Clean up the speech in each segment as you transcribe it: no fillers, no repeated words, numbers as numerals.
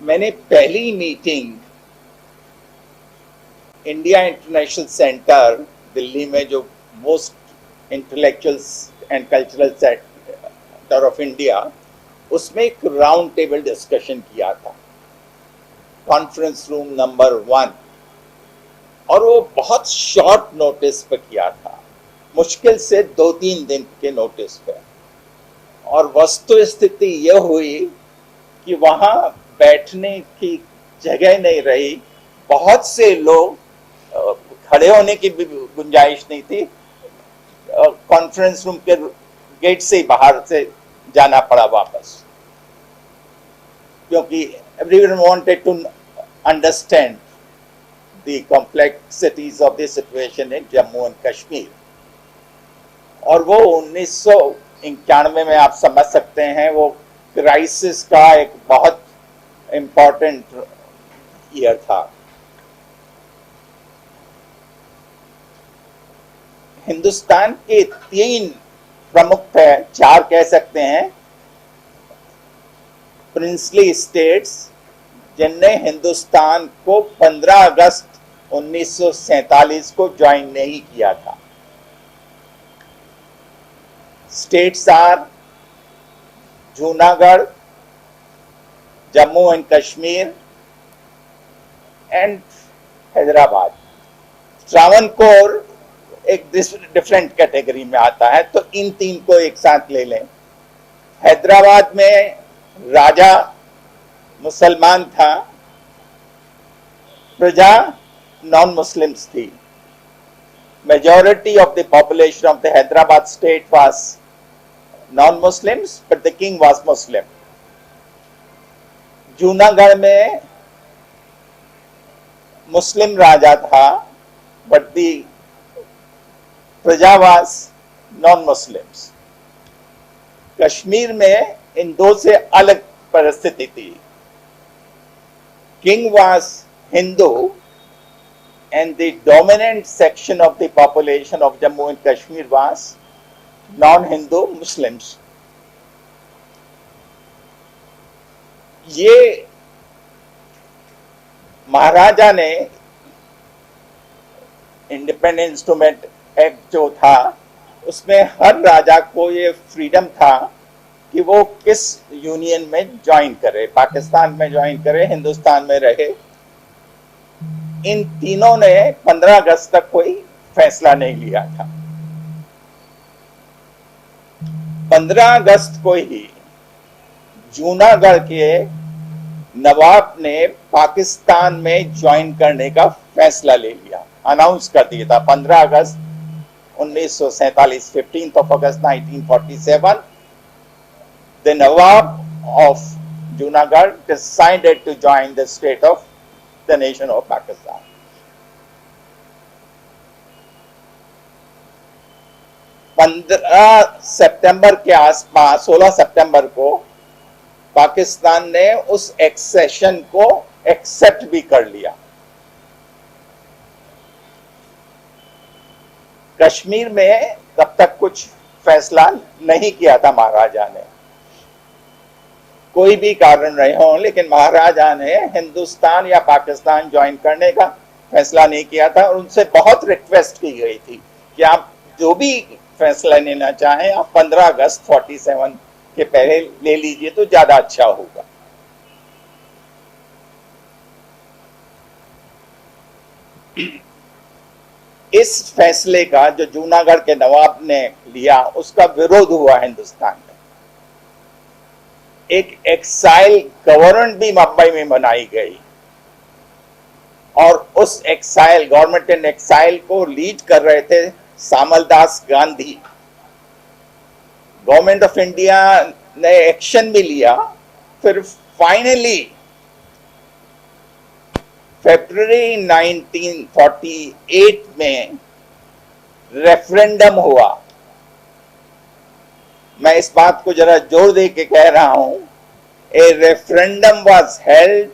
मैंने पहली meeting India international centre Delhi में, जो most intellectuals and cultural centre of India, उसमें एक राउंड टेबल डिस्कशन किया था, कॉन्फ्रेंस रूम नंबर 1। और वो बहुत शॉर्ट नोटिस पे किया था, मुश्किल से 2-3 दिन के नोटिस पे। और वस्तु स्थिति यह हुई कि वहां बैठने की जगह नहीं रही, बहुत से लोग खड़े होने की भी गुंजाइश नहीं थी, कॉन्फ्रेंस रूम के गेट से ही बाहर से जाना पड़ा वापस, क्योंकि everyone wanted to understand the complexities of the situation in Jammu and Kashmir। और वो 1991 में आप समझ सकते हैं, वो क्राइसिस का एक बहुत इम्पोर्टेंट ईयर था। हिंदुस्तान के 3 प्रमुख थे, 4 कह सकते हैं, प्रिंसली स्टेट्स, जिनने हिंदुस्तान को 15 अगस्त 1947 को ज्वाइन नहीं किया था। States are Junagadh, Jammu and Kashmir and Hyderabad. Travancore एक डिफरेंट कैटेगरी में आता है, तो इन 3 को एक साथ ले लें। हैदराबाद में राजा मुसलमान था, प्रजा नॉन मुस्लिम्स थी। Majority of the population of the Hyderabad state was non-Muslims, but the king was Muslim. Junagadh में मुस्लिम राजा था, but the प्रजा was non-Muslims। कश्मीर में इन दो से अलग परिस्थिति थी। King was Hindu and the dominant section of the population of Jammu and Kashmir was non-Hindu Muslims। ये महाराजा ने इंडिपेंडेंट इंस्ट्रूमेंट एक्ट जो था, उसमें हर राजा को ये फ्रीडम था कि वो किस यूनियन में ज्वाइन करे, पाकिस्तान में ज्वाइन करे, हिंदुस्तान में रहे। इन तीनों ने 15 अगस्त तक कोई फैसला नहीं लिया था। 15 अगस्त को ही जूनागढ़ के नवाब ने पाकिस्तान में ज्वाइन करने का फैसला ले लिया, अनाउंस कर दिया था। 15 अगस्त 1947, 15th of August 1947, the Nawab of Junagadh decided to join the state of the nation of Pakistan। सितंबर के आसपास 16 सितंबर को पाकिस्तान ने उस एक्सेशन को एक्सेप्ट भी कर लिया। कश्मीर में तब तक कुछ फैसला नहीं किया था महाराजा ने, कोई भी कारण रहे हो, लेकिन महाराजा ने हिंदुस्तान या पाकिस्तान ज्वाइन करने का फैसला नहीं किया था। और उनसे बहुत रिक्वेस्ट की गई थी कि आप जो भी फैसला लेना चाहें, आप 15 अगस्त 47 के पहले ले लीजिए तो ज्यादा अच्छा होगा। इस फैसले का जो जूनागढ़ के नवाब ने लिया, उसका विरोध हुआ हिंदुस्तान में। एक एक्साइल गवर्नमेंट भी मुंबई में बनाई गई, और उस एक्साइल गवर्नमेंट एंड एक्साइल को लीड कर रहे थे Samaldas Gandhi. Government of India ने एक्शन भी लिया। फिर फाइनली फरवरी 1948 में रेफरेंडम हुआ। मैं इस बात को जरा जोर दे के कह रहा हूं, ए रेफरेंडम वाज हेल्ड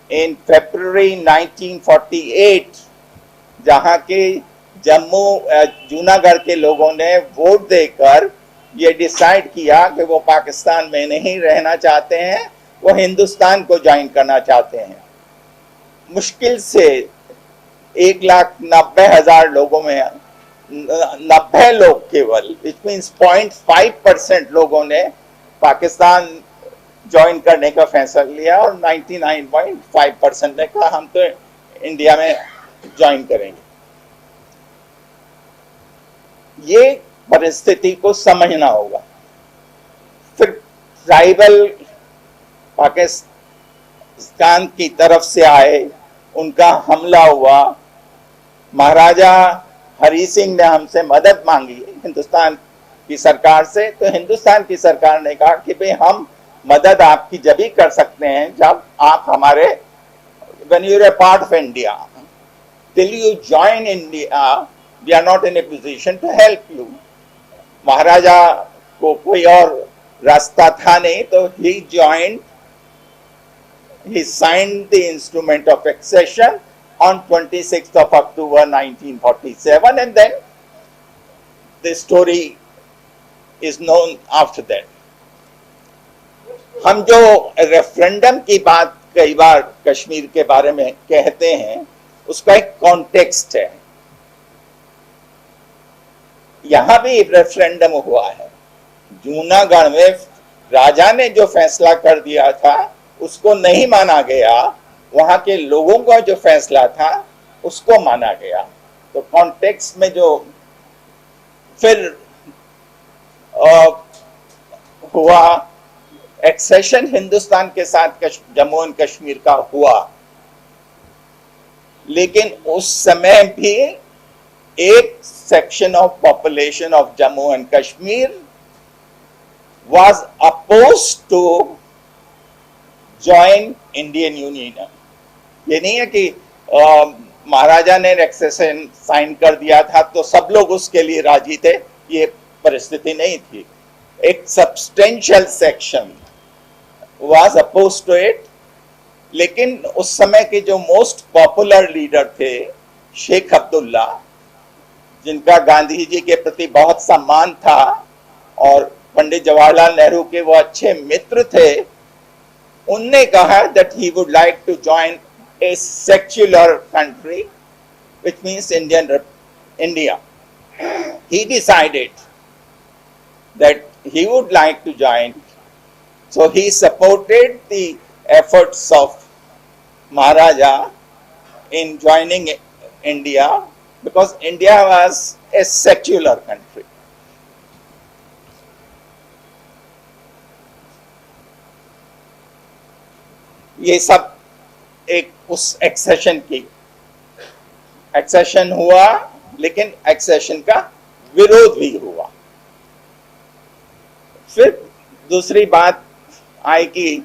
इन फरवरी 1948, जहां के जूनागढ़ के लोगों ने वोट देकर ये डिसाइड किया कि वो पाकिस्तान में नहीं रहना चाहते हैं, वो हिंदुस्तान को ज्वाइन करना चाहते हैं। मुश्किल से 1,90,000 लोगों में 90 लोग केवल, विच मीन्स 0.5% लोगों ने पाकिस्तान ज्वाइन करने का फैसला लिया और 99.5% ने कहा हम तो इंडिया में ज्वाइन करेंगे। ये परिस्थिति को समझना होगा। फिर ट्राइबल पाकिस्तान की तरफ से आए, उनका हमला हुआ, महाराजा हरी सिंह ने हमसे मदद मांगी हिंदुस्तान की सरकार से, तो हिंदुस्तान की सरकार ने कहा कि भाई हम मदद आपकी जब ही कर सकते हैं जब आप हमारे, when you are a part of India, till you join India, we are not in a position to help you। महाराजा को कोई और रास्ता था नहीं, तो he joined, he signed the instrument of accession on 26th of October 1947, and then the story is known after that। हम जो referendum की बात कई बार कश्मीर के बारे में कहते हैं, उसका एक कॉन्टेक्स्ट है। यहां भी रेफरेंडम हुआ है। जूनागढ़ में राजा ने जो फैसला कर दिया था उसको नहीं माना गया, वहां के लोगों का जो फैसला था उसको माना गया। तो कॉन्टेक्स्ट में जो फिर हुआ, एक्सेशन हिंदुस्तान के साथ जम्मू एंड कश्मीर का हुआ, लेकिन उस समय भी एक section of population of Jammu and Kashmir was opposed to join Indian Union। ये नहीं है कि महाराजा ने एक्सेशन साइन कर दिया था तो सब लोग उसके लिए राजी थे, ये परिस्थिति नहीं थी। एक substantial section was opposed to it, लेकिन उस समय के जो मोस्ट पॉपुलर लीडर थे शेख अब्दुल्ला, जिनका गांधी जी के प्रति बहुत सम्मान था और पंडित जवाहरलाल नेहरू के वो अच्छे मित्र थे, उनने कहा that he would like to join a secular country, which means India। He decided that he would like to join, so he supported the efforts of Maharaja in joining India, because India was a secular country। ये सब एक उस accession हुआ, लेकिन accession का विरोध भी हुआ। फिर दूसरी बात आई कि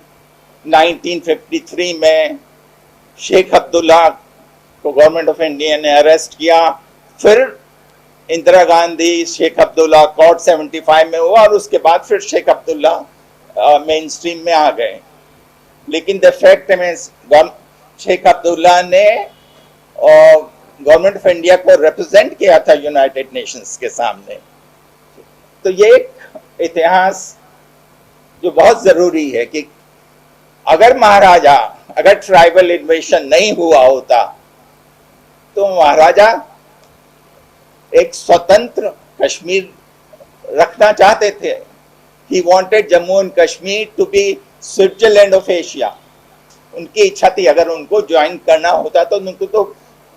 1953 में शेख अब्दुल्ला को गवर्नमेंट ऑफ इंडिया ने अरेस्ट किया। फिर इंदिरा गांधी, शेख अब्दुल्ला कोर्ट 75 में हुआ और उसके बाद फिर शेख अब्दुल्ला मेन स्ट्रीम में आ गए। लेकिन द फैक्ट में शेख अब्दुल्ला ने गवर्नमेंट ऑफ इंडिया को रिप्रेजेंट किया था यूनाइटेड नेशंस के सामने। तो ये एक इतिहास जो बहुत जरूरी है कि अगर ट्राइबल इन्वेशन नहीं हुआ होता तो महाराजा एक स्वतंत्र कश्मीर रखना चाहते थे। He wanted Jammu and Kashmir to be Switzerland of Asia. उनकी इच्छा थी, अगर उनको ज्वाइन करना होता तो उनको तो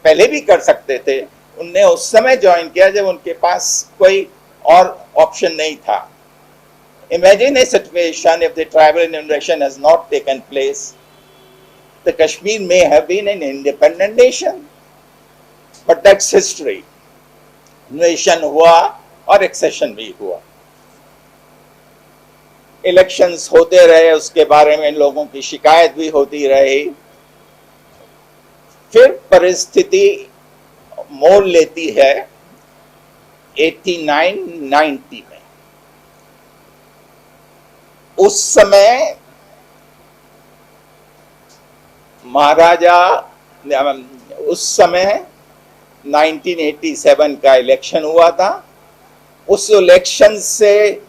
पहले भी कर सकते थे। उनने उस समय ज्वाइन किया जब उनके पास कोई और ऑप्शन नहीं था। Imagine a situation if the tribal invasion has not taken place, the Kashmir may have been an independent nation, but that's history। इन्वेशन हुआ और एक्सेशन भी हुआ, इलेक्शंस होते रहे, उसके बारे में लोगों की शिकायत भी होती रही। फिर परिस्थिति मोड़ लेती है 89-90 में। उस समय महाराजा, उस समय 1987 का इलेक्शन हुआ था। उस इलेक्शन से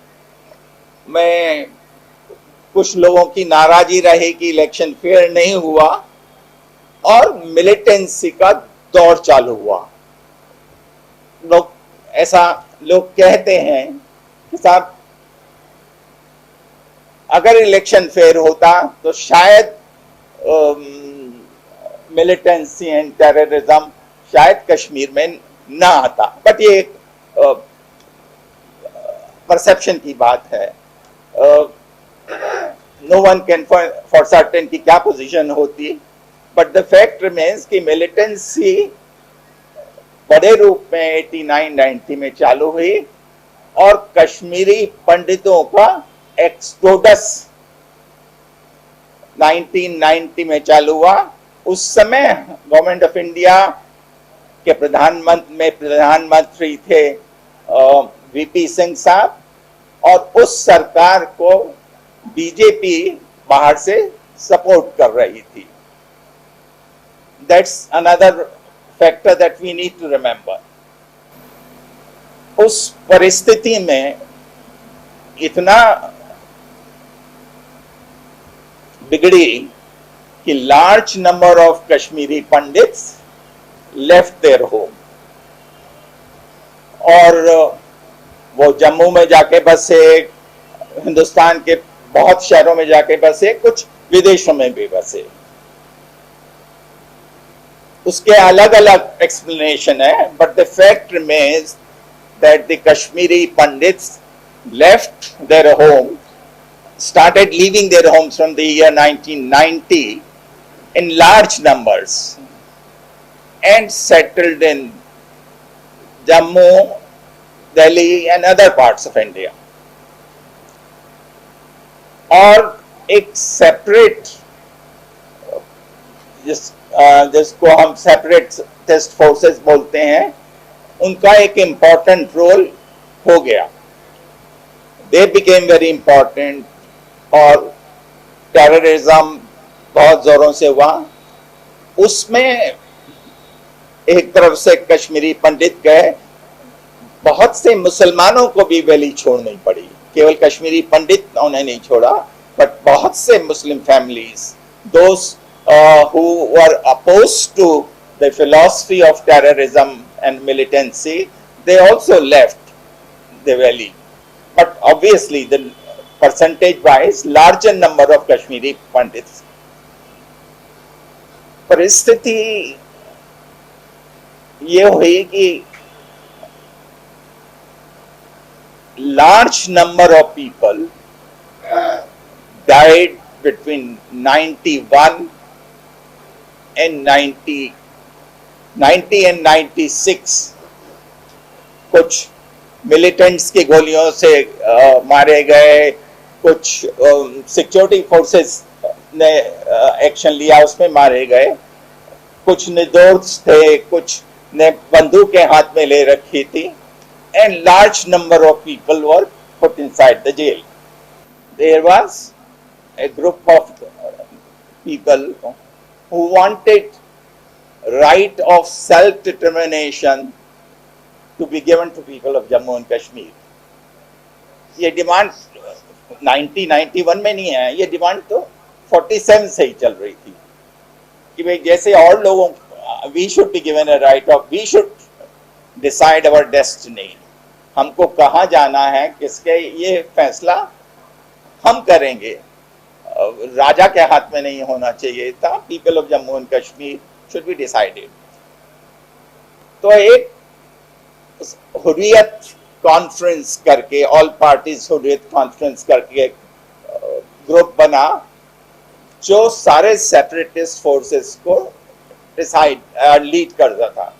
मैं कुछ लोगों की नाराजगी रही कि इलेक्शन फेयर नहीं हुआ और मिलिटेंसी का दौर चालू हुआ। लोग ऐसा लोग कहते हैं कि साहब अगर इलेक्शन फेयर होता तो शायद मिलिटेंसी एंड टेररिज्म शायद कश्मीर में ना आता, बट ये एक परसेप्शन की बात है। No one can for certain की क्या पोजीशन होती, बट द फैक्ट रिमेन्स कि मिलिटेंसी बड़े रूप में 89-90 में चालू हुई और कश्मीरी पंडितों का एक्सोडस 1990 में चालू हुआ। उस समय गवर्नमेंट ऑफ इंडिया के प्रधानमंत्री थे वीपी सिंह साहब, और उस सरकार को बीजेपी बाहर से सपोर्ट कर रही थी। That's another factor that we need to remember. उस परिस्थिति में इतना बिगड़ी कि large number of Kashmiri Pandits left their home, और वो जम्मू में जाके बसे, हिंदुस्तान के बहुत शहरों में जाके बसे, कुछ विदेशों में भी बसे। उसके अलग अलग एक्सप्लेनेशन है, but the fact remains that the Kashmiri pandits left their home, started leaving their homes from the year 1990 in large numbers and settled in Jammu, Delhi and other parts of India. और एक separate जिसको हम separate test forces बोलते हैं, उनका एक important role हो गया। They became very important और टेररिज्म बहुत जोरों से हुआ। उसमें एक तरफ से कश्मीरी पंडित गए, बहुत से मुसलमानों को भी वैली छोड़नी पड़ी। केवल कश्मीरी पंडित उन्हें नहीं छोड़ा, बट बहुत से मुस्लिम families, those who were opposed to the philosophy of terrorism and militancy, they also left the valley. But obviously, the percentage-wise, larger number of Kashmiri Pandits. परिस्थिति ये हुई कि large number of people died between 91 and 90 and 96. कुछ militants की गोलियों से मारे गए, कुछ सिक्योरिटी फोर्सेस ने एक्शन लिया, उसमें मारे गए, कुछ निर्दोष थे, कुछ ने बंदूकें हाथ में ले रखी थी, and large number of people were put inside the jail. There was a group of people who wanted right of self-determination to be given to people of Jammu and Kashmir. ये डिमांड 1991 में नहीं है, ये demand तो 47 से ही चल रही थी कि भाई जैसे और लोगों we should be given a right of, we should decide our destiny. हमको कहाँ जाना है, किसके, ये फैसला हम करेंगे, राजा के हाथ में नहीं होना चाहिए था। People of Jammu and Kashmir should be decided. तो एक हुर्रियत कॉन्फ्रेंस करके, ऑल पार्टीज हुर्रियत कॉन्फ्रेंस करके एक ग्रुप बना जो सारे सेपरेटिस्ट फोर्सेस को डिसाइड लीड करता था।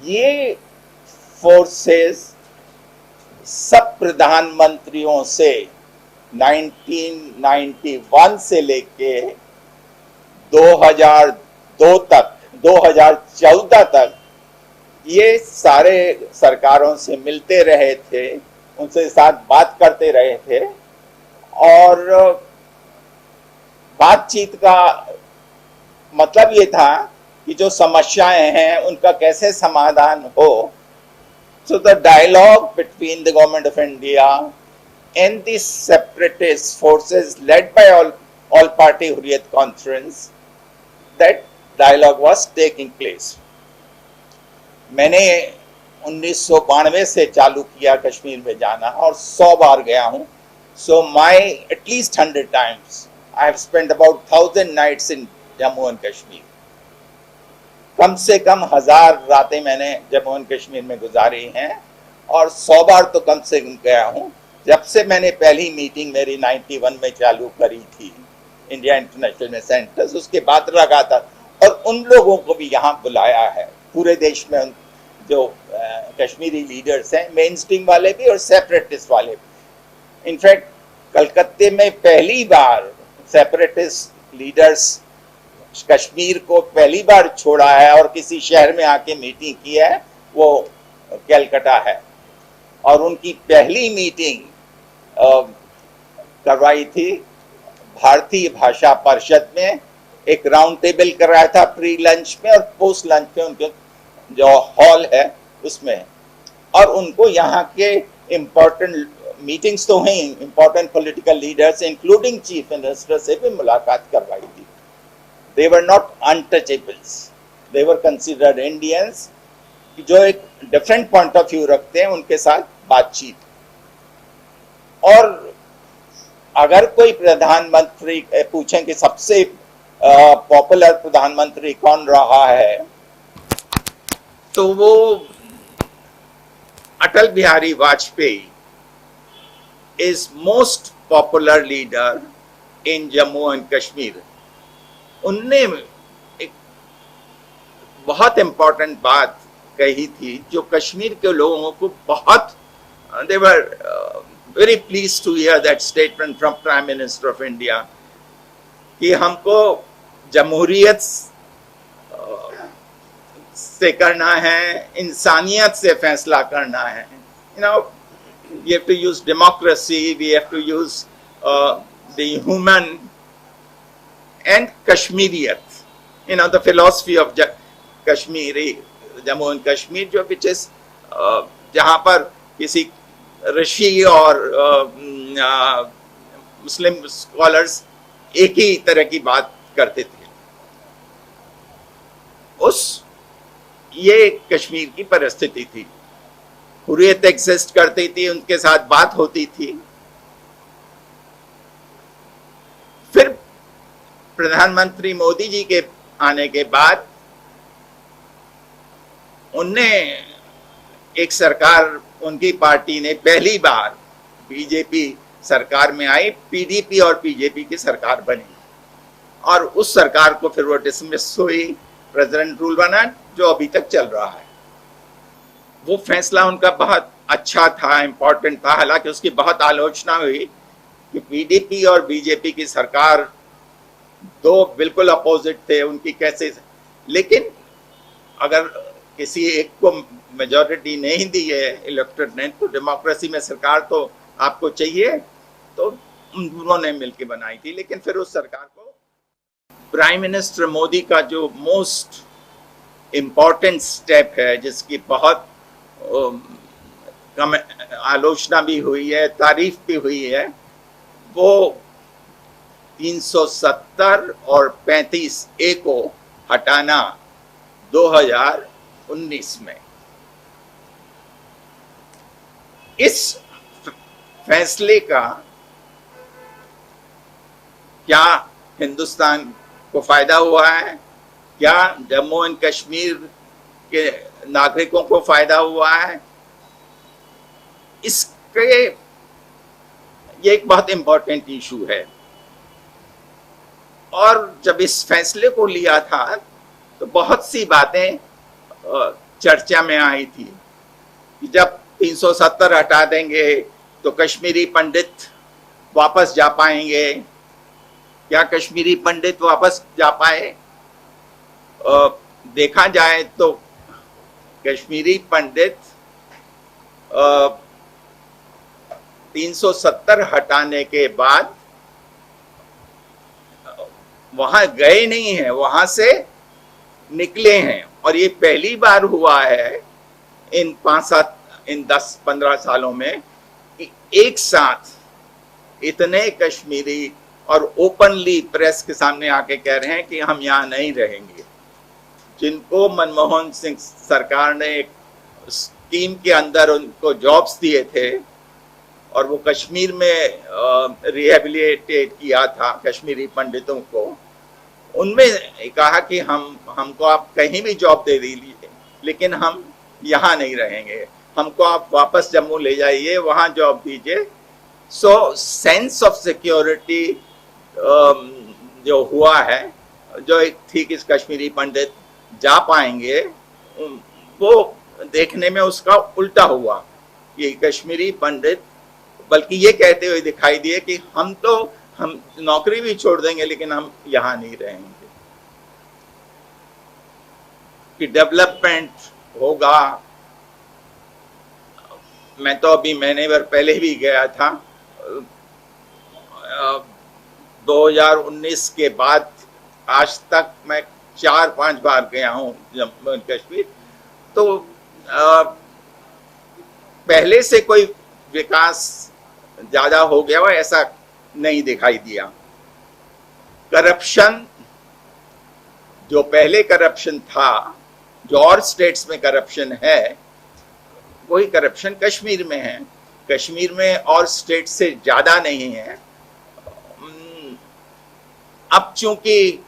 ये फोर्सेस सब प्रधानमंत्रियों से 1991 से लेके 2002 तक, 2014 तक ये सारे सरकारों से मिलते रहे थे, उनसे साथ बात करते रहे थे, और बातचीत का मतलब ये था कि जो समस्याएं हैं उनका कैसे समाधान हो। So the dialogue between the government of India and the separatist forces led by all party Hurriyat conference, that dialogue was taking place. मैंने 1992 से चालू किया कश्मीर में जाना और 100 बार गया हूँ. So at least 100 times I have spent about 1,000 nights in Jammu and Kashmir. कम से कम 1000 रातें मैंने जम्मू एंड कश्मीर में गुजारी हैं और 100 बार तो कम से कम गया हूँ. जब से मैंने पहली मीटिंग मेरी 91 में चालू करी थी इंडिया इंटरनेशनल में सेंटर्स, उसके बाद लगातार, और उन लोगों को भी यहाँ बुलाया है पूरे देश में, जो कश्मीरी लीडर्स हैं, मेन स्ट्रीम वाले भी और सेपरेटिस्ट वाले भी. इनफैक्ट कलकत्ते में पहली बार सेपरेटिस्ट लीडर्स कश्मीर को पहली बार छोड़ा है और किसी शहर में आके मीटिंग की है, वो कलकत्ता है. और उनकी पहली मीटिंग करवाई थी भारतीय भाषा परिषद में. एक राउंड टेबल कराया था प्री लंच में और पोस्ट लंच में उनके जो हॉल है उसमें, और उनको यहाँ के इम्पोर्टेंट मीटिंग्स तो हैं, important political leaders including chief minister से भी मुलाकात करवाई थी. They were not untouchables. They were considered Indians जो एक डिफरेंट पॉइंट ऑफ व्यू रखते हैं, उनके साथ बातचीत. और अगर कोई प्रधानमंत्री पूछें कि सबसे पॉपुलर प्रधानमंत्री कौन रहा है, तो वो Atal Bihari Vajpayee is most popular leader in Jammu and Kashmir. उनने एक बहुत इंपॉर्टेंट बात कही थी जो कश्मीर के लोगों को बहुत, they were very pleased to hear that statement from Prime Minister of India कि हमको जमहूरियत से करना है, इंसानियत से फैसला करना है. You know, we have to use democracy, we have to use the human and Kashmiriyat, you know, the philosophy of Kashmiri, Jammu and Kashmir, जो which is जहाँ पर किसी ऋषि और मुस्लिम स्कॉलर्स एक ही तरह की बात करते थे. ये कश्मीर की परिस्थिति थी. हुर्रियत एग्जिस्ट करती थी, उनके साथ बात होती थी. फिर प्रधानमंत्री मोदी जी के आने के बाद उनने एक सरकार, उनकी पार्टी ने पहली बार बीजेपी सरकार में आई, पीडीपी और बीजेपी की सरकार बनी, और उस सरकार को फिर वो डिसमिस हुई, प्रेसिडेंट रूल बना जो अभी तक चल रहा है. वो फैसला उनका बहुत अच्छा था, इंपॉर्टेंट था. हालांकि उसकी बहुत आलोचना हुई कि पीडीपी और बीजेपी की सरकार दो बिल्कुल अपोजिट थे, उनकी कैसे. लेकिन अगर किसी एक को मेजॉरिटी नहीं दी है इलेक्टेड ने, तो डेमोक्रेसी में सरकार तो आपको चाहिए, तो उन्होंने मिलकर बनाई थी. लेकिन फिर उस सरकार को प्राइम मिनिस्टर मोदी का जो मोस्ट इम्पॉर्टेंट स्टेप है, जिसकी बहुत आलोचना भी हुई है, तारीफ भी हुई है, वो 370 और 35A को हटाना 2019 में. इस फैसले का क्या हिंदुस्तान को फायदा हुआ है, क्या जम्मू एंड कश्मीर के नागरिकों को फायदा हुआ है, इसके ये एक बहुत इंपॉर्टेंट इशू है. और जब इस फैसले को लिया था तो बहुत सी बातें चर्चा में आई थी कि जब 370 हटा देंगे तो कश्मीरी पंडित वापस जा पाएंगे. क्या कश्मीरी पंडित वापस जा पाए? देखा जाए तो कश्मीरी पंडित 370 हटाने के बाद वहां गए नहीं हैं, वहां से निकले हैं. और ये पहली बार हुआ है इन 5-7 इन 10-15 सालों में कि एक साथ इतने कश्मीरी और ओपनली प्रेस के सामने आके कह रहे हैं कि हम यहाँ नहीं रहेंगे, जिनको मनमोहन सिंह सरकार ने एक स्कीम के अंदर उनको जॉब्स दिए थे और वो कश्मीर में रिहेबिलिटेट किया था कश्मीरी पंडितों को, उनमें कहा कि हमको आप कहीं भी जॉब दे दीजिए लेकिन हम यहाँ नहीं रहेंगे, हमको आप वापस जम्मू ले जाइए, वहाँ जॉब दीजिए। सो सेंस ऑफ सिक्योरिटी जो हुआ है, जो एक थी कि कश्मीरी पंडित जा पाएंगे, वो देखने में उसका उल्टा हुआ। ये कश्मीरी पंडित बल्कि ये कहते हुए दिखाई दिए कि हम नौकरी भी छोड़ देंगे लेकिन हम यहाँ नहीं रहेंगे, कि डेवलपमेंट होगा। मैं तो अभी महीने भर पहले भी गया था, 2019 के बाद आज तक मैं 4-5 बार गया हूँ जम्मू कश्मीर, तो पहले से कोई विकास ज्यादा हो गया हो ऐसा नहीं दिखाई दिया। करप्शन, जो पहले करप्शन था, जो और स्टेट्स में करप्शन है, वही करप्शन कश्मीर में है। कश्मीर में और स्टेट से ज्यादा नहीं है। अब चूंकि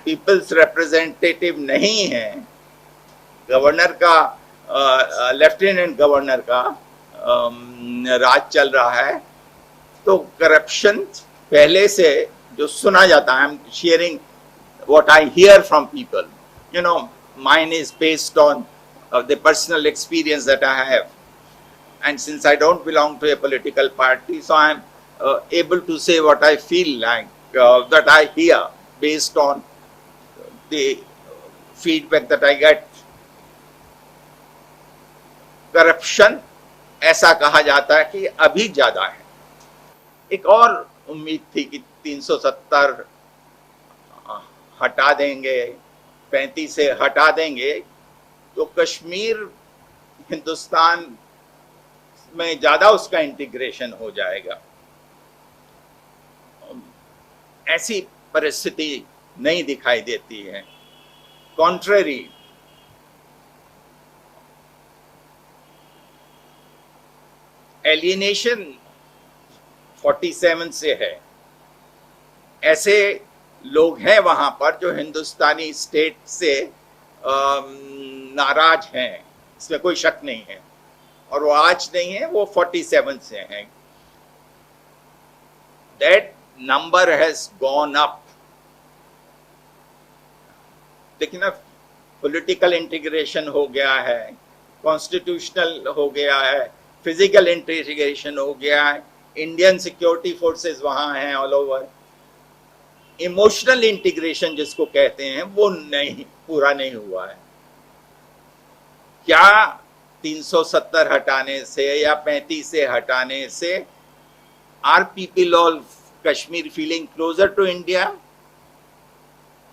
पीपल्स रिप्रेजेंटेटिव नहीं है, गवर्नर का, लेफ्टिनेंट गवर्नर का राज चल रहा है, तो करप्शन पहले से जो सुना जाता है, I am sharing what I hear from people, you know, mine is based on the personal experience that I have, and since I don't belong to a political party, so I am able to say what I feel like, that I hear based on the feedback that I get. Corruption ऐसा कहा जाता है कि अभी ज्यादा है। एक और उम्मीद थी कि 370 हटा देंगे, 35 से हटा देंगे तो कश्मीर हिंदुस्तान में ज्यादा उसका इंटीग्रेशन हो जाएगा। ऐसी परिस्थिति नहीं दिखाई देती है। कॉन्ट्ररी, एलियनेशन 47 से है। ऐसे लोग हैं वहां पर जो हिंदुस्तानी स्टेट से नाराज हैं, इसमें कोई शक नहीं है, और वो आज नहीं है, वो 47 से हैं। That number has gone up. लेकिन अब पॉलिटिकल इंटीग्रेशन हो गया है, कॉन्स्टिट्यूशनल हो गया है, फिजिकल इंटीग्रेशन हो गया है, इंडियन सिक्योरिटी फोर्सेस वहां हैं ऑल ओवर। इमोशनल इंटीग्रेशन जिसको कहते हैं वो नहीं, पूरा नहीं हुआ है। क्या 370 हटाने से या 35 से हटाने से are people all Kashmir feeling closer to India,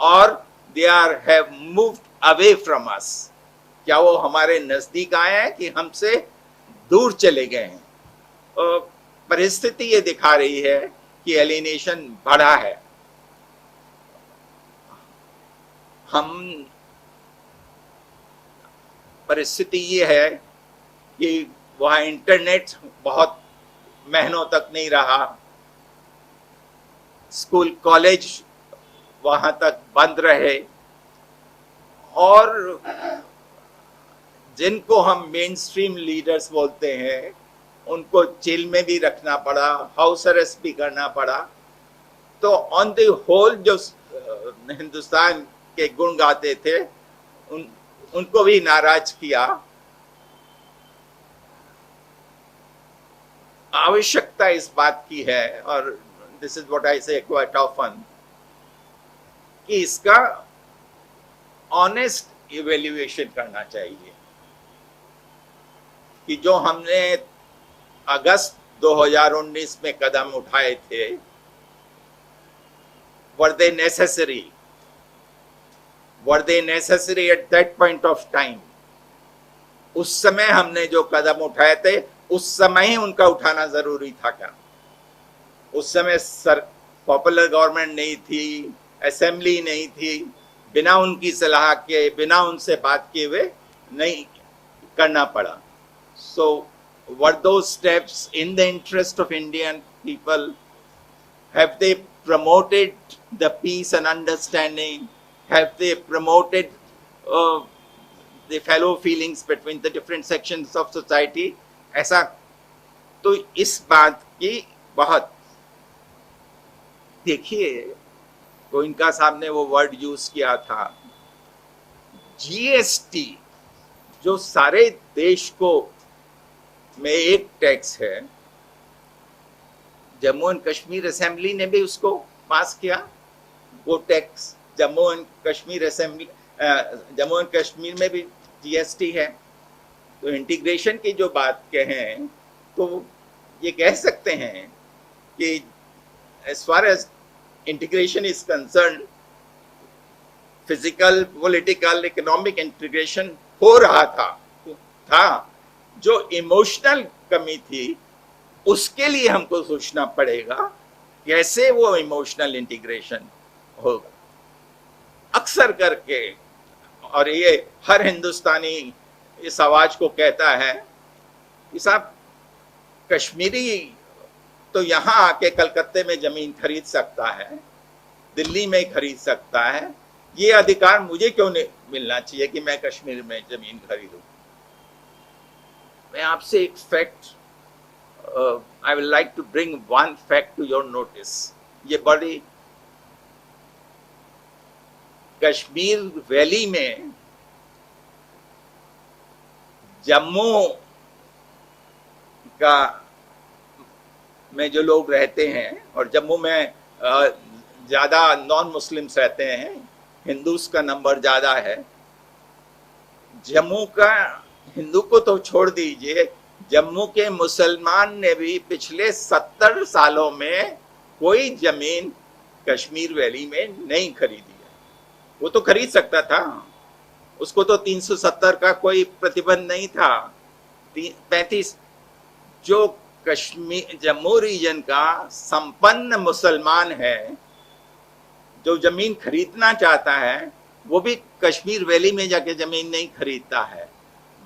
और they are have moved away from us? क्या वो हमारे नजदीक आए हैं कि हमसे दूर चले गए हैं? परिस्थिति ये दिखा रही है कि एलिनेशन बढ़ा है। हम, परिस्थिति ये है कि वहाँ इंटरनेट बहुत महीनों तक नहीं रहा, स्कूल कॉलेज वहाँ तक बंद रहे, और जिनको हम मेन स्ट्रीम लीडर्स बोलते हैं उनको जेल में भी रखना पड़ा, हाउस अरेस्ट भी करना पड़ा। तो ऑन द होल जो हिंदुस्तान के गुण गाते थे उनको भी नाराज किया। आवश्यकता इस बात की है, और दिस इज व्हाट आई से क्वाइट ऑफन, कि इसका ऑनेस्ट इवेल्युएशन करना चाहिए कि जो हमने अगस्त 2019 में कदम उठाए थे, वर दे necessary? Were they necessary at that point of time? उस समय हमने जो कदम उठाए थे उस समय ही उनका उठाना जरूरी था क्या? उस समय पॉपुलर गवर्नमेंट नहीं थी, असेंबली नहीं थी, बिना उनकी सलाह के, बिना उनसे बात किए हुए नहीं करना पड़ा. So were those steps in the interest of Indian people? Have they promoted the peace and understanding? Have they promoted the fellow feelings between the different sections of society? ऐसा तो इस बात की बहुत, देखिए गोइनका साहब ने वो वर्ड यूज किया था, जीएसटी जो सारे देश को में एक टैक्स है. जम्मू एंड कश्मीर असेंबली ने भी उसको पास किया, वो टैक्स. जम्मू एंड कश्मीर में भी जीएसटी है. तो इंटीग्रेशन की जो बात कहें तो ये कह सकते हैं कि as far as integration is concerned, physical, political, economic integration हो रहा था. जो इमोशनल कमी थी उसके लिए हमको सोचना पड़ेगा कैसे वो इमोशनल इंटीग्रेशन होगा. अक्सर करके, और ये हर हिंदुस्तानी इस आवाज को कहता है कि साहब कश्मीरी तो यहाँ आके कलकत्ते में जमीन खरीद सकता है, दिल्ली में खरीद सकता है, ये अधिकार मुझे क्यों नहीं मिलना चाहिए कि मैं कश्मीर में जमीन खरीदूं. मैं आपसे एक fact, I will like to bring one fact to your notice. ये बड़ी, कश्मीर वैली में जम्मू का में जो लोग रहते हैं, और जम्मू में ज्यादा नॉन मुस्लिम्स रहते हैं, हिंदूस का नंबर ज्यादा है. जम्मू का हिंदू को तो छोड़ दीजिए, जम्मू के मुसलमान ने भी पिछले 70 सालों में कोई जमीन कश्मीर वैली में नहीं खरीदी है. वो तो खरीद सकता था, उसको तो 370 का कोई प्रतिबंध नहीं था. 35 जो कश्मीर जम्मू रीजन का संपन्न मुसलमान है जो जमीन खरीदना चाहता है, वो भी कश्मीर वैली में जाके जमीन नहीं खरीदता है.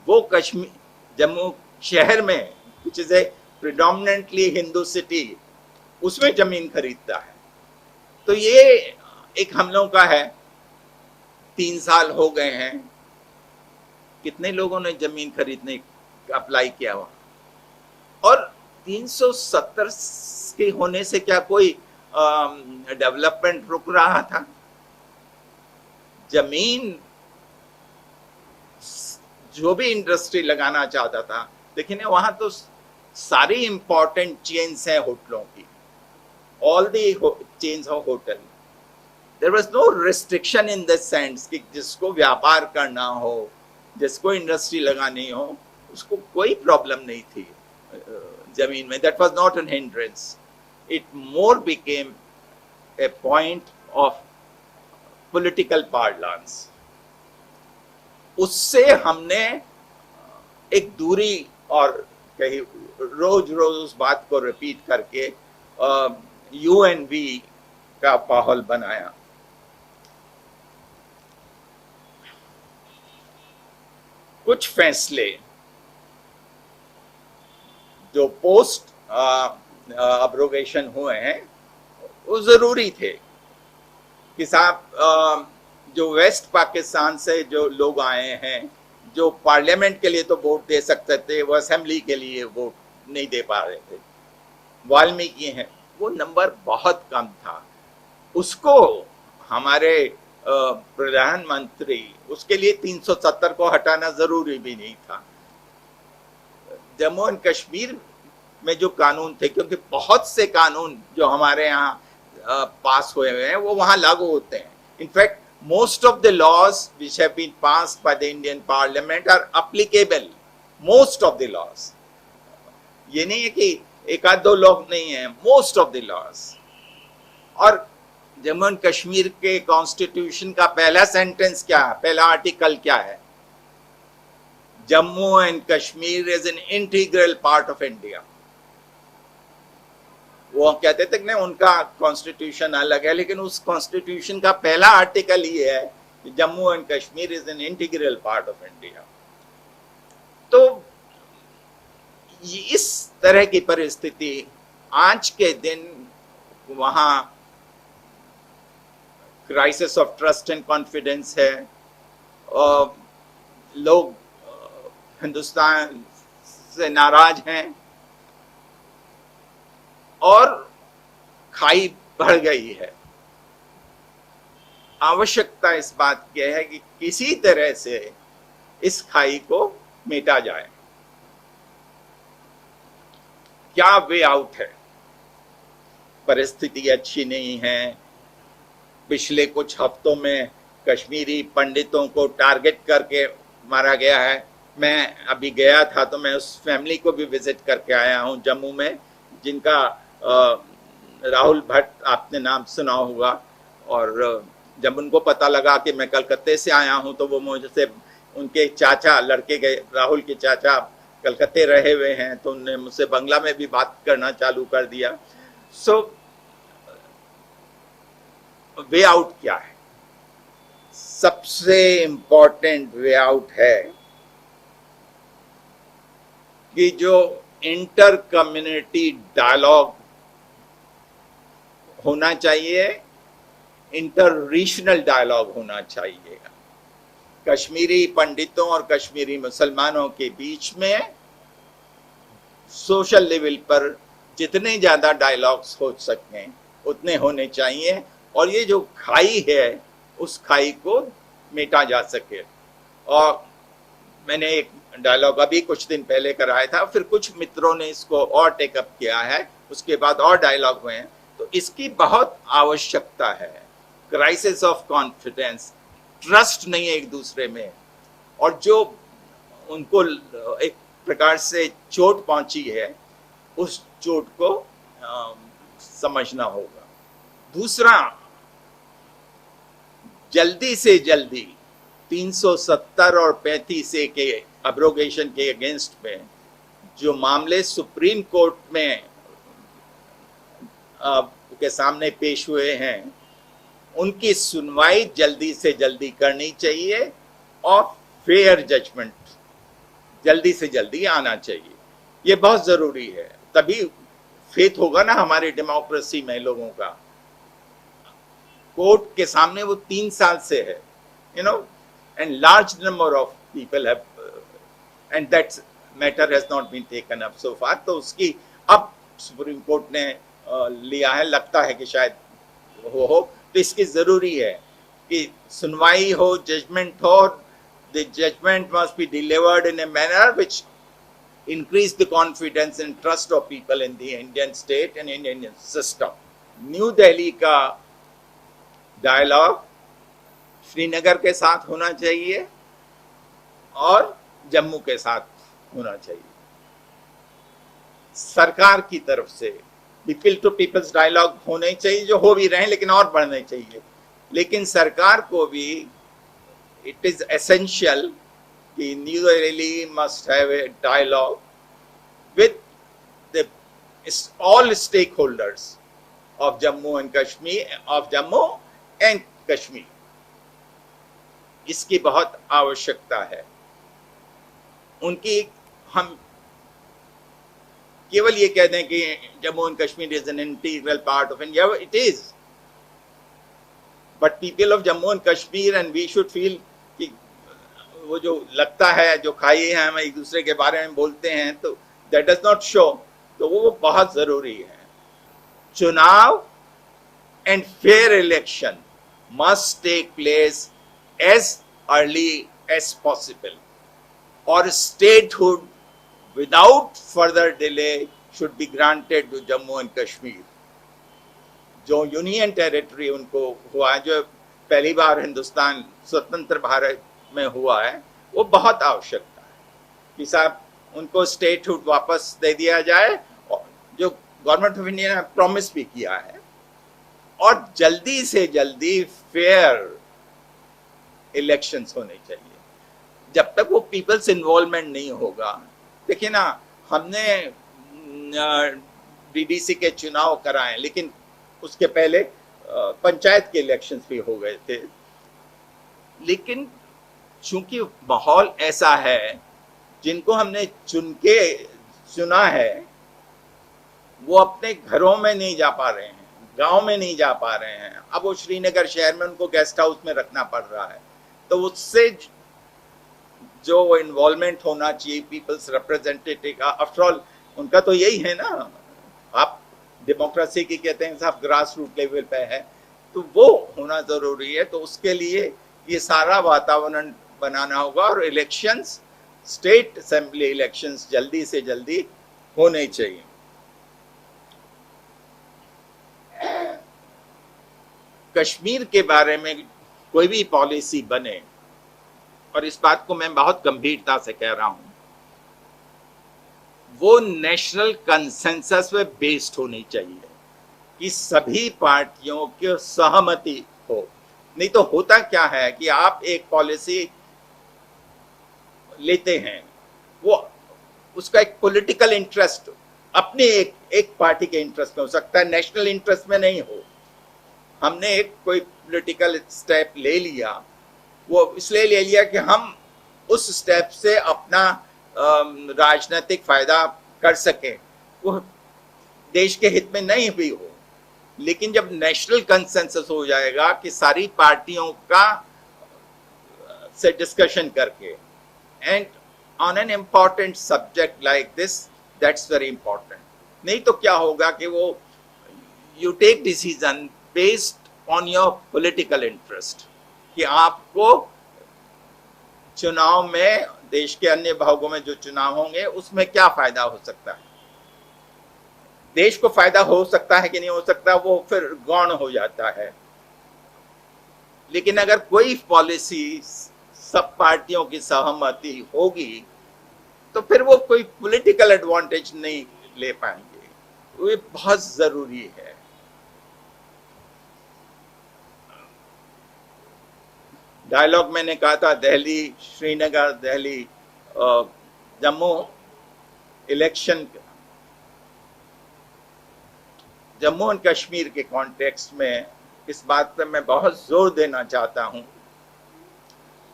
वो कश्मीर जम्मू शहर में, which is a predominantly Hindu city, उसमें जमीन खरीदता है. तो ये एक हम लोगों का है. 3 साल हो गए हैं, कितने लोगों ने जमीन खरीदने अप्लाई किया हुआ, और 370 के होने से क्या कोई डेवलपमेंट रुक रहा था? जमीन जो भी इंडस्ट्री लगाना चाहता था, देखिए ना, वहां तो सारी इंपॉर्टेंट चेन्स हैं होटलों की, all the chains of hotel. There was no restriction in the sense कि जिसको व्यापार करना हो, जिसको इंडस्ट्री लगानी हो, उसको कोई प्रॉब्लम नहीं थी जमीन में. That was not an hindrance. It more became a point of political parlance. उससे हमने एक दूरी, और कहीं रोज रोज उस बात को रिपीट करके यूएनवी का माहौल बनाया. कुछ फैसले जो पोस्ट अब्रोगेशन हुए हैं वो जरूरी थे कि साहब जो वेस्ट पाकिस्तान से जो लोग आए हैं, जो पार्लियामेंट के लिए तो वोट दे सकते थे, वो असेंबली के लिए वोट नहीं दे पा रहे थे. वाल्मीकि हैं, वो नंबर बहुत कम था. उसको हमारे प्रधानमंत्री, उसके लिए 370 को हटाना जरूरी भी नहीं था. जम्मू एंड कश्मीर में जो कानून थे, क्योंकि बहुत से कानून जो हमारे यहाँ पास हुए हैं वो वहाँ लागू होते हैं. In fact most of the laws which have been passed by the Indian Parliament are applicable. Most of the laws. ये नहीं है कि एक आध दो लोग नहीं है, most of the laws. और जम्मू एंड कश्मीर के कॉन्स्टिट्यूशन का पहला सेंटेंस क्या है, पहला आर्टिकल क्या है? Jammu and Kashmir is an integral part of India. वो कहते थे कि नहीं उनका कॉन्स्टिट्यूशन अलग है, लेकिन उस कॉन्स्टिट्यूशन का पहला आर्टिकल ये है कि Jammu and Kashmir is an integral part of India. तो इस तरह की परिस्थिति आज के दिन वहां crisis of trust and confidence है, और लोग हिंदुस्तान से नाराज हैं और खाई बढ़ गई है। आवश्यकता इस बात की है कि किसी तरह से इस खाई को मेटा जाए। क्या वे आउट है? परिस्थिति अच्छी नहीं है। पिछले कुछ हफ्तों में कश्मीरी पंडितों को टारगेट करके मारा गया है। मैं अभी गया था तो मैं उस फैमिली को भी विजिट करके आया हूं जम्मू में, जिनका राहुल भट्ट आपने नाम सुना होगा। और जब उनको पता लगा कि मैं कलकत्ते से आया हूं तो वो मुझसे, उनके चाचा, लड़के के राहुल के चाचा कलकत्ते रहे हुए हैं, तो उन्होंने मुझसे बंगला में भी बात करना चालू कर दिया। सो वे आउट क्या है? सबसे इंपॉर्टेंट वे आउट है कि जो इंटर कम्युनिटी डायलॉग होना चाहिए, इंटर रीजनल डायलॉग होना चाहिए कश्मीरी पंडितों और कश्मीरी मुसलमानों के बीच में। सोशल लेवल पर जितने ज्यादा डायलॉग्स हो सकें उतने होने चाहिए, और ये जो खाई है उस खाई को मेटा जा सके। और मैंने एक डायलॉग अभी कुछ दिन पहले कराया था, फिर कुछ मित्रों ने इसको और टेकअप किया है, उसके बाद और डायलॉग हुए हैं। तो इसकी बहुत आवश्यकता है। क्राइसिस ऑफ कॉन्फिडेंस, ट्रस्ट नहीं है एक दूसरे में, और जो उनको एक प्रकार से चोट पहुंची है उस चोट को समझना होगा। दूसरा, जल्दी से जल्दी 370 और 35A के अब्रोगेशन के अगेंस्ट में जो मामले सुप्रीम कोर्ट में के सामने पेश हुए हैं उनकी सुनवाई जल्दी से जल्दी करनी चाहिए, और फेयर जजमेंट जल्दी से जल्दी आना चाहिए। ये बहुत जरूरी है, तभी फेथ होगा ना हमारी डेमोक्रेसी में लोगों का। कोर्ट के सामने वो 3 साल से है, and large number of people have, and that matter has not been taken up so far. तो उसकी अब सुप्रीम कोर्ट ने लिया है, लगता है कि शायद हो। तो इसकी जरूरी है कि सुनवाई हो, जजमेंट हो। The judgment must be delivered in a manner which increase the confidence and trust of people in the Indian state and Indian system. New Delhi का डायलॉग श्रीनगर के साथ होना चाहिए और जम्मू के साथ होना चाहिए। सरकार की तरफ से पीपल टू पीपल्स डायलॉग होने चाहिए, जो हो भी रहे हैं, लेकिन और बढ़ने चाहिए। लेकिन सरकार को भी it is essential कि New Delhi must have a dialogue with the all stakeholders of Jammu and Kashmir, of Jammu and Kashmir. इसकी बहुत आवश्यकता है। उनकी, हम केवल ये कह दें कि Jammu and Kashmir is an integral part of India, it is, but people of Jammu and Kashmir and we should feel कि वो जो लगता है, जो खाई है, हम एक दूसरे के बारे में बोलते हैं, तो दैट डज नॉट शो। तो वो बहुत जरूरी है। चुनाव and fair election must take place as early as possible, और statehood without further delay should be granted to Jammu and Kashmir. जो यूनियन टेरिटरी उनको हुआ है, जो पहली बार हिंदुस्तान स्वतंत्र भारत में हुआ है, वो बहुत आवश्यकता है कि साहब उनको स्टेटहुड वापस दे दिया जाए, और जो गवर्नमेंट ऑफ इंडिया ने प्रॉमिस भी किया है, और जल्दी से जल्दी फेयर इलेक्शंस होने चाहिए। जब तक वो पीपल्स इन्वॉल्वमेंट नहीं होगा, देखिए ना, हमने डीडीसी के चुनाव कराएं, लेकिन उसके पहले पंचायत के इलेक्शंस भी हो गए थे। लेकिन चूंकि माहौल ऐसा है, जिनको हमने चुना है वो अपने घरों में नहीं जा पा रहे हैं, गांव में नहीं जा पा रहे हैं। अब वो श्रीनगर शहर में उनको गेस्ट हाउस में रखना पड़ रहा है। तो उससे जो इन्वॉल्वमेंट होना चाहिए पीपल्स रिप्रेजेंटेटिव का, आफ्टर ऑल उनका तो यही है ना, आप डेमोक्रेसी की कहते हैं साहब, ग्रास रूट लेवल पे है, तो वो होना जरूरी है। तो उसके लिए ये सारा वातावरण बनाना होगा और इलेक्शंस, स्टेट असेंबली इलेक्शंस जल्दी से जल्दी होने चाहिए। कश्मीर के बारे में कोई भी पॉलिसी बने, और इस बात को मैं बहुत गंभीरता से कह रहा हूं, वो नेशनल कंसेंसस पे बेस्ड होनी चाहिए कि सभी पार्टियों की सहमति हो। नहीं तो होता क्या है कि आप एक पॉलिसी लेते हैं, वो उसका एक पॉलिटिकल इंटरेस्ट अपने एक पार्टी के इंटरेस्ट में हो सकता है, नेशनल इंटरेस्ट में नहीं हो। हमने एक कोई पॉलिटिकल स्टेप ले लिया, वो इसलिए ले लिया कि हम उस स्टेप से अपना राजनीतिक फायदा कर सकें, वो देश के हित में नहीं भी हो। लेकिन जब नेशनल कंसेंसस हो जाएगा कि सारी पार्टियों का से डिस्कशन करके, and on an important subject like this, that's very important. नहीं तो क्या होगा कि वो you take decision based on your political interest, कि आपको चुनाव में, देश के अन्य भागों में जो चुनाव होंगे उसमें क्या फायदा हो सकता है, देश को फायदा हो सकता है कि नहीं हो सकता, वो फिर गौण हो जाता है। लेकिन अगर कोई पॉलिसी सब पार्टियों की सहमति होगी तो फिर वो कोई पॉलिटिकल एडवांटेज नहीं ले पाएंगे। ये बहुत जरूरी है। डायलॉग मैंने कहा था, दिल्ली श्रीनगर, दिल्ली जम्मू इलेक्शन, जम्मू एंड कश्मीर के कॉन्टेक्स्ट में इस बात पर मैं बहुत जोर देना चाहता हूं,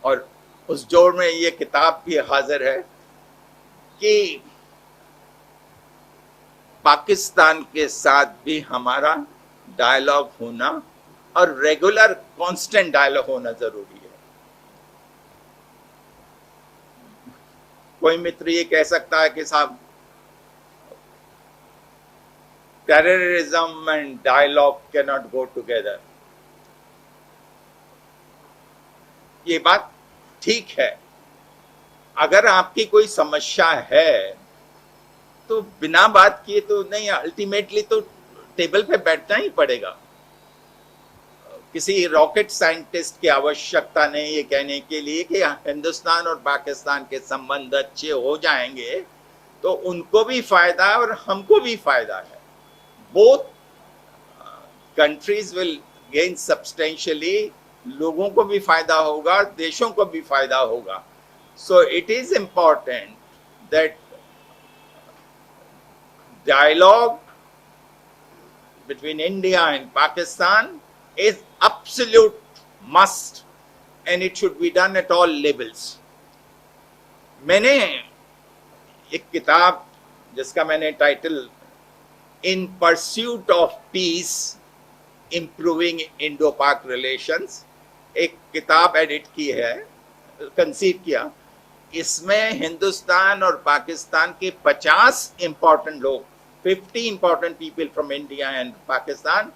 और उस जोर में ये किताब भी हाजिर है कि पाकिस्तान के साथ भी हमारा डायलॉग होना और रेगुलर कांस्टेंट डायलॉग होना जरूरी है। कोई मित्र ये कह सकता है कि साहब terrorism and dialogue can not go together. ये बात ठीक है, अगर आपकी कोई समस्या है तो बिना बात किए तो नहीं, अल्टीमेटली तो टेबल पे बैठना ही पड़ेगा। किसी रॉकेट साइंटिस्ट की आवश्यकता नहीं ये कहने के लिए कि हिंदुस्तान और पाकिस्तान के संबंध अच्छे हो जाएंगे तो उनको भी फायदा है और हमको भी फायदा है। Both countries will gain substantially, लोगों को भी फायदा होगा, देशों को भी फायदा होगा। So it is important that dialogue between India and Pakistan is absolute must and it should be done at all levels. मैंने एक किताब जिसका मैंने title in pursuit of peace improving Indo पाक रिलेशंस, एक किताब एडिट की है, कंसीव किया। इसमें हिंदुस्तान और पाकिस्तान के 50 इंपॉर्टेंट लोग, 50 important people from India and Pakistan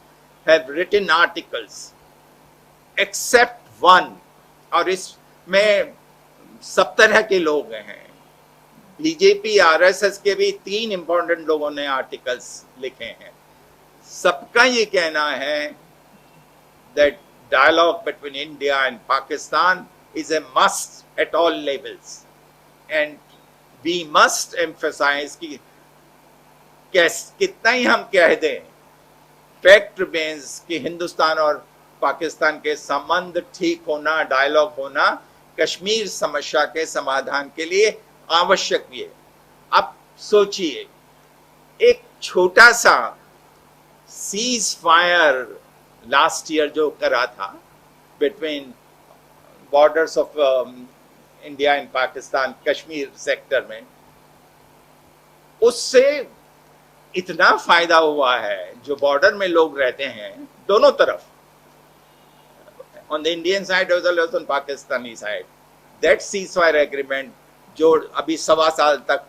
have written articles except one, और इसमें सब तरह के लोग हैं। बीजेपी आरएसएस के भी 3 इंपॉर्टेंट लोगों ने आर्टिकल्स लिखे हैं। सबका ये कहना है that dialogue between India and Pakistan is a must at all levels and we must emphasize कि कितना ही हम कह दें, फैक्ट रिमेंस कि हिंदुस्तान और पाकिस्तान के संबंध ठीक होना, डायलॉग होना कश्मीर समस्या के समाधान के लिए आवश्यक भी है। अब सोचिए, एक छोटा सा सीज फायर लास्ट ईयर जो करा था between borders of India and Pakistan, Kashmir sector में, उससे इतना फायदा हुआ है। जो बॉर्डर में लोग रहते हैं दोनों तरफ, on the Indian side as well as on Pakistani side, that ceasefire agreement जो अभी 1.25 साल तक,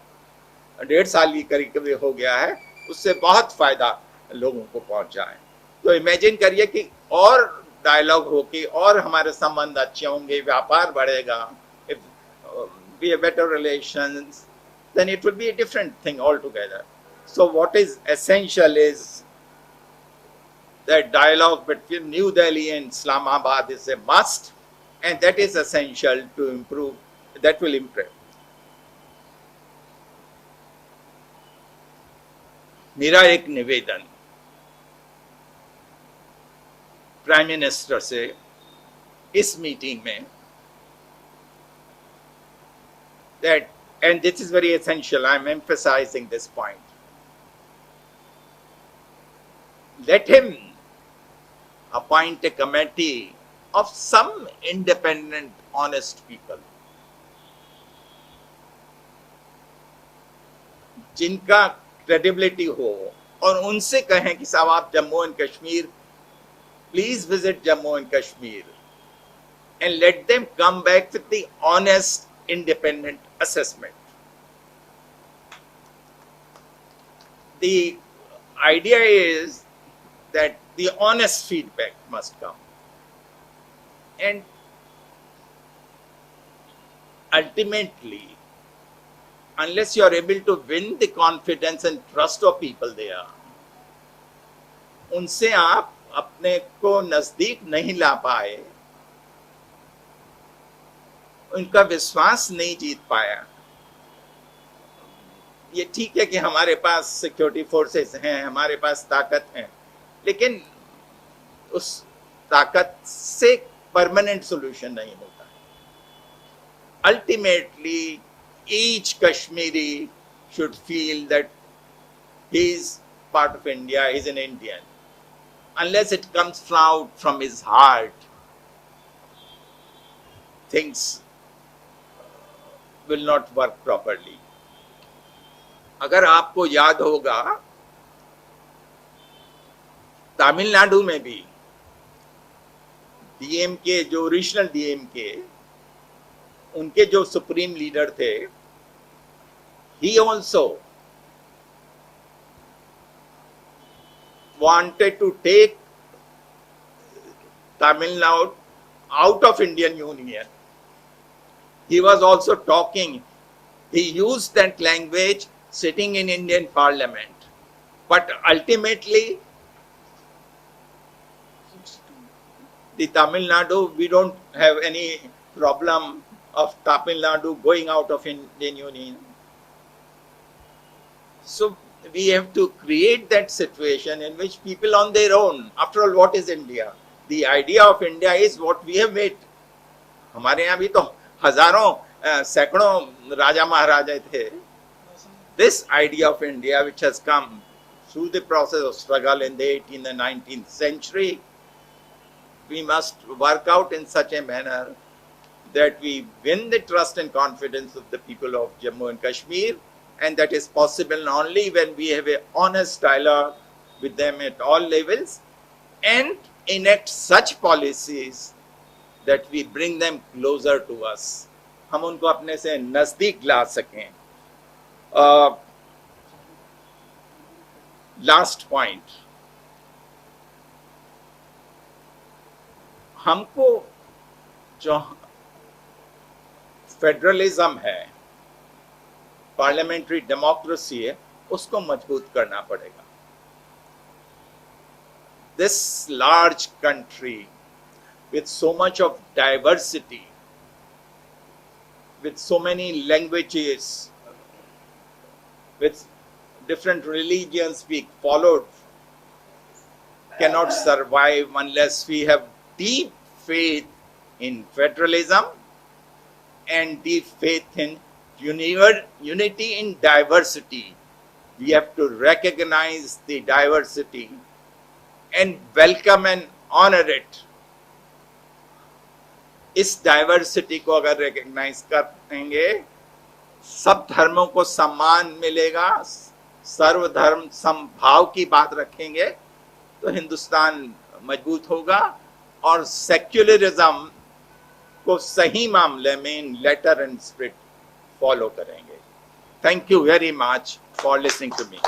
1.5 साल की करीब हो गया है, उससे बहुत फायदा लोगों को पहुंचा है। तो इमेजिन करिए कि और डायलॉग हो कि और हमारे संबंध अच्छे होंगे, व्यापार बढ़ेगा, if we have better relations, then it will be a different thing altogether. So what is essential is that dialogue between New Delhi and Islamabad is a must, and that is essential to improve, that will improve. मेरा एक निवेदन prime minister से इस meeting में, that, and this is very essential, I am emphasizing this point, let him appoint a committee of some independent, honest people, जिनका credibility हो, और उनसे कहें कि साहब आप Jammu and Kashmir, please visit Jammu and Kashmir, and let them come back with the honest, independent assessment. The idea is that the honest feedback must come, and ultimately, unless you are able to win the confidence and trust of people there, उनसे आप अपने को नजदीक नहीं ला पाए, उनका विश्वास नहीं जीत पाया। ये ठीक है कि हमारे पास सिक्योरिटी फोर्सेस हैं, हमारे पास ताकत है, लेकिन उस ताकत से परमानेंट सोल्यूशन नहीं होता है। Ultimately each Kashmiri should feel that he is part of India, he is an Indian. Unless it comes out from his heart, things will not work properly. अगर आपको याद होगा, तमिलनाडु में भी डीएमके, जो ओरिजिनल डीएमके, उनके जो सुप्रीम लीडर थे, he also wanted to take Tamil Nadu out of Indian Union. He was also talking, he used that language sitting in Indian Parliament. But ultimately, the Tamil Nadu, we don't have any problem of Tamil Nadu going out of Indian Union. So we have to create that situation in which people on their own, after all, what is India? The idea of India is what we have made. हमारे यहाँ भी तो हजारों सैकड़ों राजा महाराजा थे. This idea of India, which has come through the process of struggle in the 18th and 19th century, we must work out in such a manner that we win the trust and confidence of the people of Jammu and Kashmir. And that is possible only when we have an honest dialogue with them at all levels and enact such policies that we bring them closer to us. हम उनको अपने से नजदीक ला सकें. Last point. हमको जो federalism है, parliamentary democracy है, उसको मजबूत करना पड़ेगा. This large country with so much of diversity, with so many languages, with different religions being followed, cannot survive unless we have deep faith in federalism and deep faith in unity in diversity. We have to recognize the diversity and welcome and honor it. इस diversity को अगर recognise करेंगे, सब धर्मों को सम्मान मिलेगा, सर्वधर्म समभाव की बात रखेंगे, तो हिंदुस्तान मजबूत होगा और सेक्युलरिज्म को सही मामले में इन लेटर एंड स्पिरिट फॉलो करेंगे. Thank you very much for listening to me.